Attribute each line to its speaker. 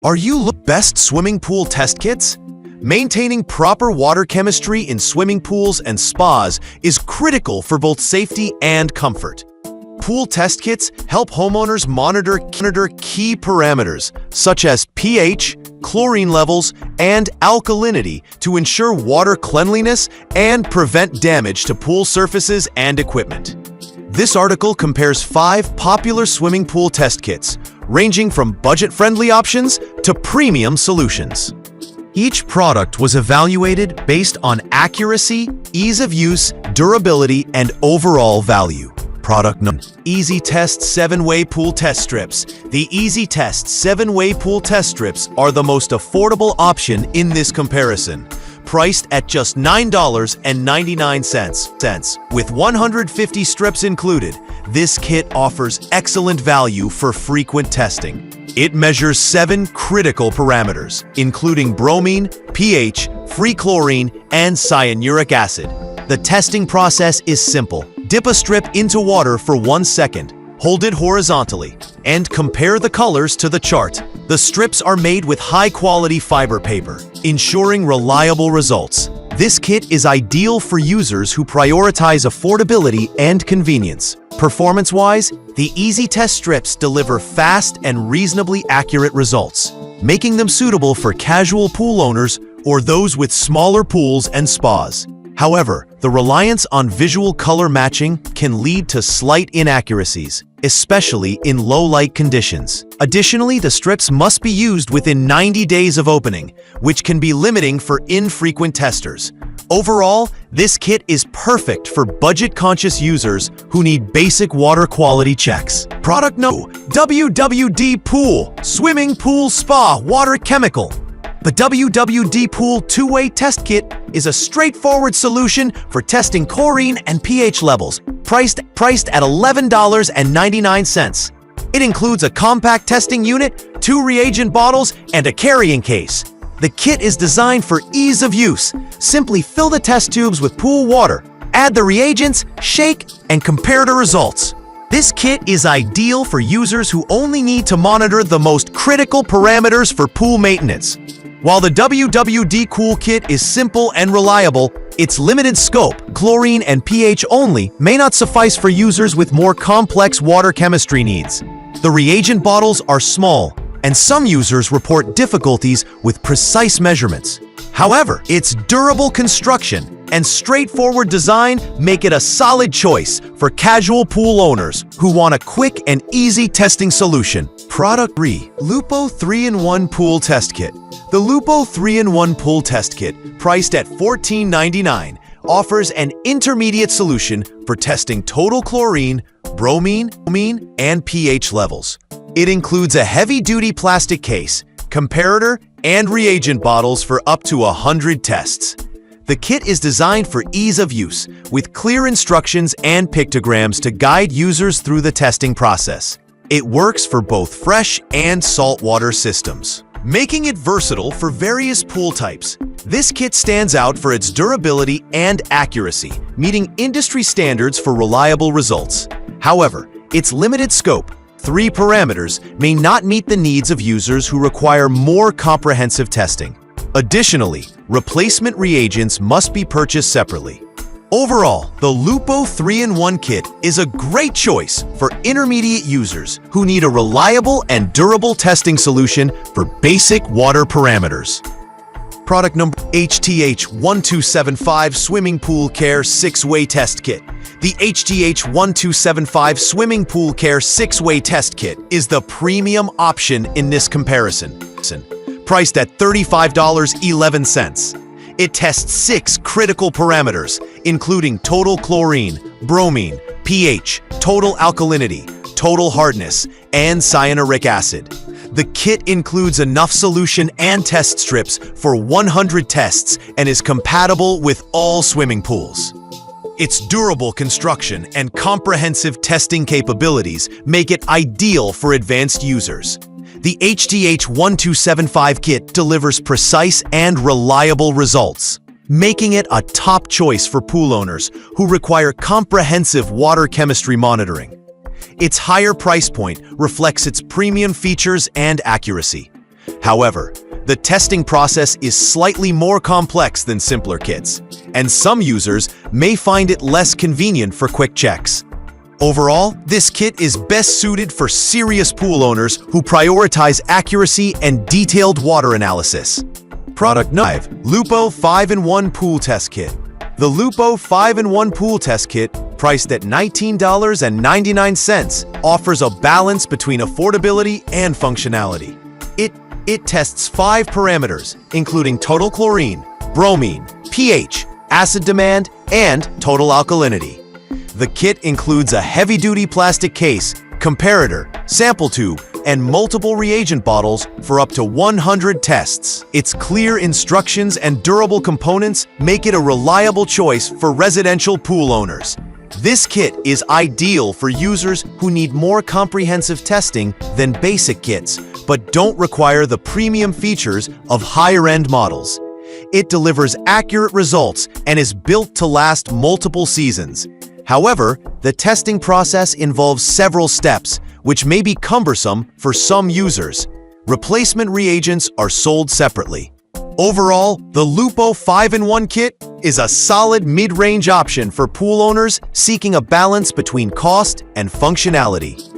Speaker 1: Are you best swimming pool test kits? Maintaining proper water chemistry in swimming pools and spas is critical for both safety and comfort. Pool test kits help homeowners monitor key parameters such as pH, chlorine levels, and alkalinity to ensure water cleanliness and prevent damage to pool surfaces and equipment. This article compares 5 popular swimming pool test kits, ranging from budget-friendly options to premium solutions. Each product was evaluated based on accuracy, ease of use, durability, and overall value. Product number: EasyTest 7-Way Pool Test Strips. The EasyTest 7-Way Pool Test Strips are the most affordable option in this comparison. Priced at just $9.99. With 150 strips included, this kit offers excellent value for frequent testing. It measures 7 critical parameters, including bromine, pH, free chlorine, and cyanuric acid. The testing process is simple. Dip a strip into water for 1 second, hold it horizontally, and compare the colors to the chart. The strips are made with high-quality fiber paper, ensuring reliable results. This kit is ideal for users who prioritize affordability and convenience. Performance-wise, the EasyTest strips deliver fast and reasonably accurate results, making them suitable for casual pool owners or those with smaller pools and spas. However, the reliance on visual color matching can lead to slight inaccuracies, especially in low-light conditions. Additionally, the strips must be used within 90 days of opening, which can be limiting for infrequent testers. Overall, this kit is perfect for budget-conscious users who need basic water quality checks. Product number: WWD Pool Swimming Pool Spa Water Chemical. The WWD Pool 2-Way Test Kit is a straightforward solution for testing chlorine and pH levels, priced at $11.99. It includes a compact testing unit, 2 reagent bottles, and a carrying case. The kit is designed for ease of use. Simply fill the test tubes with pool water, add the reagents, shake, and compare the results. This kit is ideal for users who only need to monitor the most critical parameters for pool maintenance. While the WWD Pool Kit is simple and reliable, its limited scope, chlorine and pH only, may not suffice for users with more complex water chemistry needs. The reagent bottles are small, and some users report difficulties with precise measurements. However, its durable construction and straightforward design make it a solid choice for casual pool owners who want a quick and easy testing solution. Product 3. Lupo 3-in-1 Pool Test Kit. The Lupo 3-in-1 Pool Test Kit, priced at $14.99, offers an intermediate solution for testing total chlorine, bromine, and pH levels. It includes a heavy-duty plastic case, comparator, and reagent bottles for up to 100 tests. The kit is designed for ease of use, with clear instructions and pictograms to guide users through the testing process. It works for both fresh and saltwater systems, making it versatile for various pool types. This kit stands out for its durability and accuracy, meeting industry standards for reliable results. However, its limited scope, 3 parameters, may not meet the needs of users who require more comprehensive testing. Additionally, replacement reagents must be purchased separately. Overall, the Lupo 3-in-1 Kit is a great choice for intermediate users who need a reliable and durable testing solution for basic water parameters. Product number: HTH1275 Swimming Pool Care 6-Way Test Kit. The HTH1275 Swimming Pool Care 6-Way Test Kit is the premium option in this comparison. Priced at $35.11. It tests 6 critical parameters, including total chlorine, bromine, pH, total alkalinity, total hardness, and cyanuric acid. The kit includes enough solution and test strips for 100 tests and is compatible with all swimming pools. Its durable construction and comprehensive testing capabilities make it ideal for advanced users. The HTH1275 kit delivers precise and reliable results, making it a top choice for pool owners who require comprehensive water chemistry monitoring. Its higher price point reflects its premium features and accuracy. However, the testing process is slightly more complex than simpler kits, and some users may find it less convenient for quick checks. Overall, this kit is best suited for serious pool owners who prioritize accuracy and detailed water analysis. Product 5. Lupo 5-in-1 Pool Test Kit. The Lupo 5-in-1 Pool Test Kit, priced at $19.99, offers a balance between affordability and functionality. It tests 5 parameters, including total chlorine, bromine, pH, acid demand, and total alkalinity. The kit includes a heavy-duty plastic case, comparator, sample tube, and multiple reagent bottles for up to 100 tests. Its clear instructions and durable components make it a reliable choice for residential pool owners. This kit is ideal for users who need more comprehensive testing than basic kits, but don't require the premium features of higher-end models. It delivers accurate results and is built to last multiple seasons. However, the testing process involves several steps, which may be cumbersome for some users. Replacement reagents are sold separately. Overall, the Lupo 5-in-1 kit is a solid mid-range option for pool owners seeking a balance between cost and functionality.